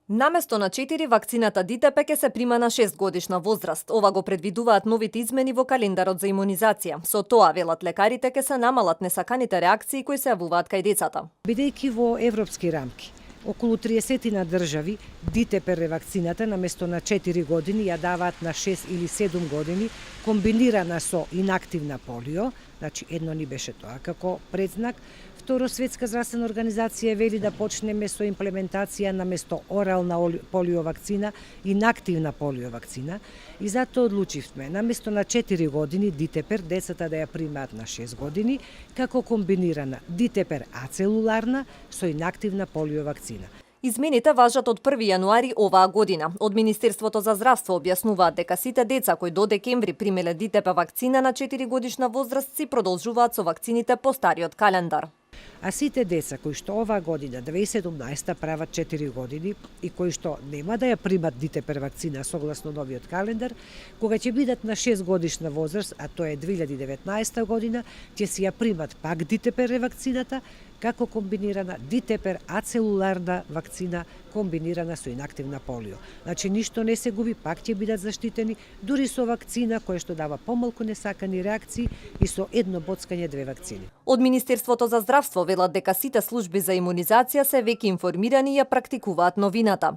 Наместо на 4 вакцината ДТП ќе се прима на 6 годишна возраст. Ова го предвидуваат новите измени во календарот за имунизација. Со тоа, велат лекарите, ќе се намалат несаканите реакции кои се јавуваат кај децата. Бидејќи во европски рамки, околу 30 на држави ДТП ревакцината наместо на 4 години ја даваат на 6 или 7 години, комбинирана со инактивна полио, значи едно ни беше тоа како предзнак. Второ, Светска здравствена организација вели да почнеме со имплементација наместо орална полио вакцина, инактивна полио вакцина, и затоа одлучивме наместо на 4 години ДТП децата да ја примаат на 6 години, како комбинирана ДТП ацелуларна со инактивна полио вакцина. Измените важат од 1 јануари оваа година. Од Министерството за здравство објаснуваат дека сите деца кои до декември примеле ДТП вакцина на 4 годишна возраст си продолжуваат со вакцините по стариот календар. А сите деца кои што оваа година, 2017 прават 4 години и кои што нема да ја примат ДТП вакцина согласно новиот календар, кога ќе бидат на 6 годишна возраст, а тоа е 2019 година, ќе си ја примат пак ДТП ревакцината, како комбинирана ДТП ацелуларна вакцина комбинирана со инактивна полио. Значи ништо не се губи, пак ќе бидат заштитени, дури со вакцина која што дава помалку несакани реакции и со едно боцкање 2 вакцини. Од Министерството за здравство велат дека сите служби за имунизација се веќе информирани и ја практикуваат новината.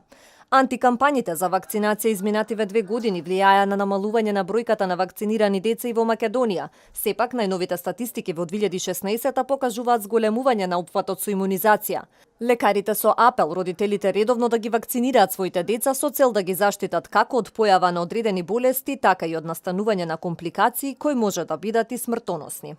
Антикампањите за вакцинација изминативе 2 години влијаја на намалување на бројката на вакцинирани деца и во Македонија. Сепак, најновите статистики во 2016 покажуваат зголемување на опфатот со имунизација. Лекарите со апел родителите редовно да ги вакцинираат своите деца со цел да ги заштитат како од појава на одредени болести, така и од настанување на компликации кои може да бидат и смртоносни.